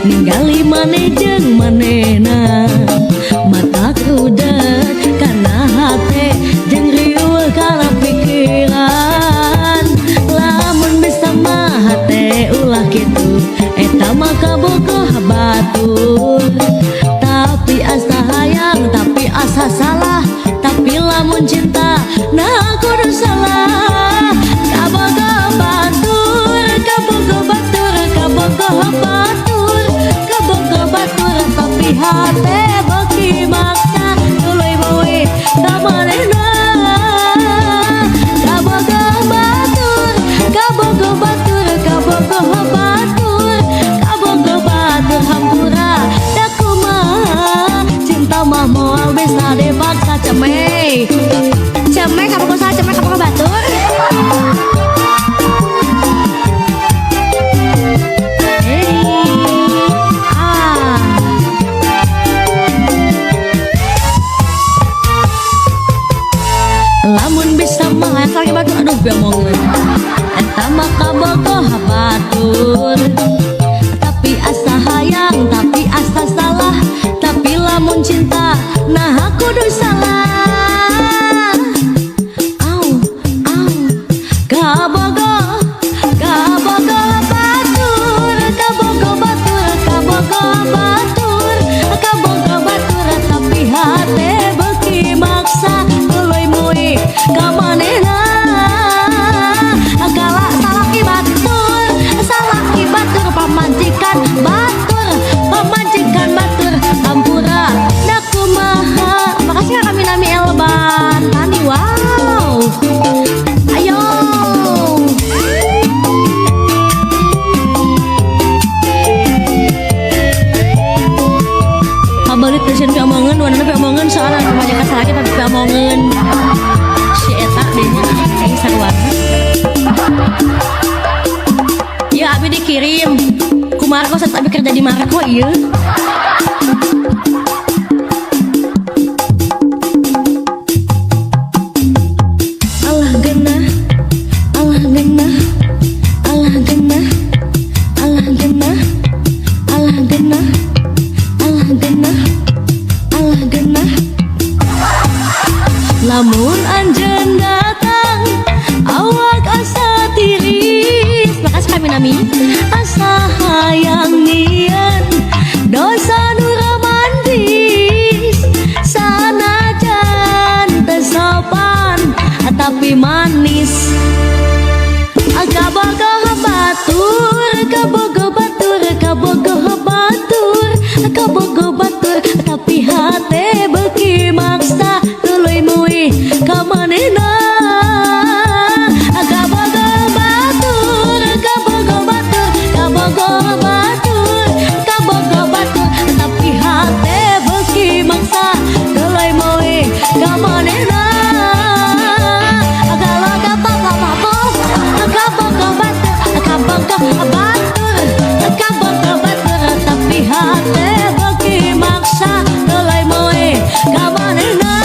ninggali maneh jeung manehna mata kudet karena hati jeung riuh karena pikiran lamun bisa mah hati ulah kitu eta mah kabogoh batur tapi asa hayang tapi asa salah tapi lamun cinta nah kudu salah kabogoh batur kabogoh batur kabogoh batur kabogoh batur tapi hati beki maksa tuluy beuih ka manehna kabogoh batur kabogoh batur kabogoh batur kabogoh batur hampura da kumaha cinta mah moal bisa dipaksa cemeh cemeh kabogoh saha cemeh kabogoh batur lamun bisa mah lagi batur aduh biamongeun eta mah kabogoh batur tapi asa hayang tapi asa salah tapi lamun cinta nah kudu salah au au kabogoh kabogoh batur kabogoh batur kabogoh batur kabogoh batur tapi hati beki maksa tuluy meuih ka manehna galak salaki batur pamajikan batur hampura da kumaha makasih ya kami nami Elban tani wow ayo pabalik tersen piamongeun wanana piamongeun soalna pamajikan salaki tapi piamongeun si eta dehnya aing saruarna ieu abi dikirim ku Marco saat abi kerja di Marco ieu Allah genah Allah genah Allah genah Allah genah Allah genah Allah genah Allah genah lamun anjeun datang awak asa tiris makasih kami nami asa hayang nian dosa nu romantis sanajan teu sopan tapi manis kabogoh batur kabogoh batur kabogoh batur kabogoh batur tapi hati beki maksa tuluy meuih ka manehna kabogoh batur kabogoh batur kabogoh batur kabogoh batur tapi hati beki maksa tuluy meuih ka manehna kabogoh batur tapi hati beki maksa tuluy meuih ka manehna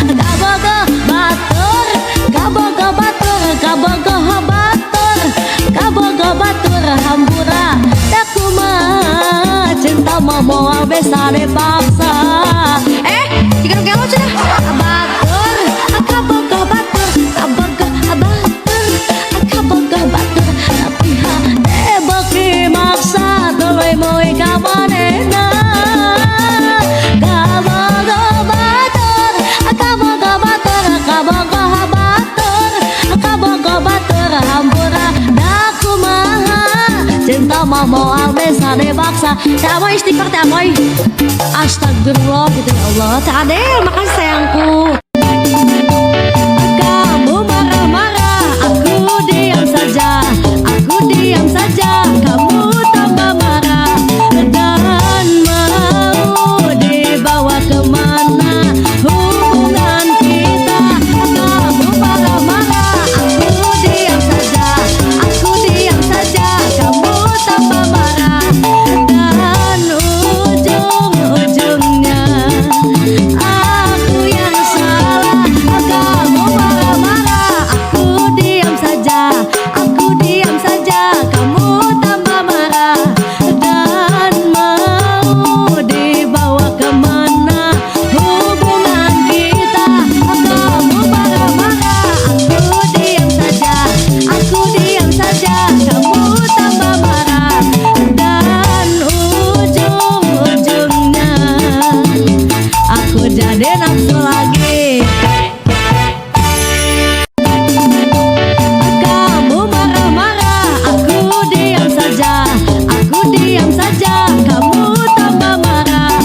kabogoh batur kabogoh batur kabogoh batur kabogoh batur hampura da kumaha cinta mah moal bisa dipaksa jika nu lucu dah batur kabogoh batur kabogoh batur kabogoh batur tapi hati beki maksa tuluy meuih ka manehna kabogoh batur kabogoh batur kabogoh batur kabogoh batur hampura da kumaha cinta mah moal bisa dipaksa teh amoy istighfar teh amoy astagfirullah gitu ya Allah teh Adel makasih sayangku kamu marah-marah aku diam saja kamu tambah marah dan mau dibawa kemana hubungan kita kamu marah-marah aku diam saja kamu tambah marah dan ujung-ujungnya aku yang salah kamu marah-marah aku diam saja kamu saja kamu tambah marah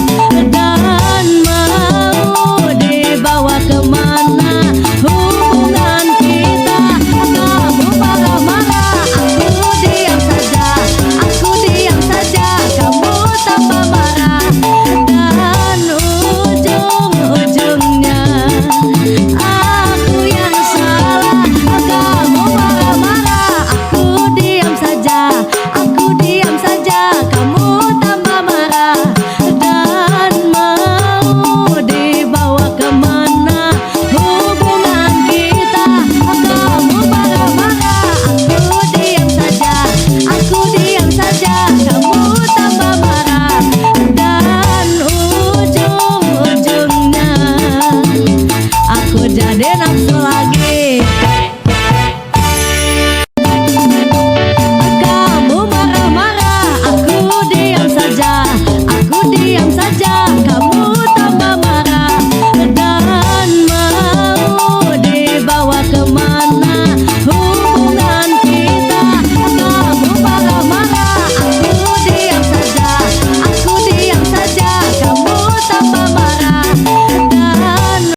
dan mau dibawa kemana hubungan kita. Kamu marah-marah, aku diam saja, kamu tambah marah dan ujung-ujungnya aku yang salah. Kamu marah-marah, aku diam saja, kamu tambah marah dan mau dibawa kemana hubungan kita. Kamu marah-marah, aku diam saja, kamu tambah marah dan ujung-ujungnya aku jadi nafsu lagi. Kamu marah-marah, aku diam saja,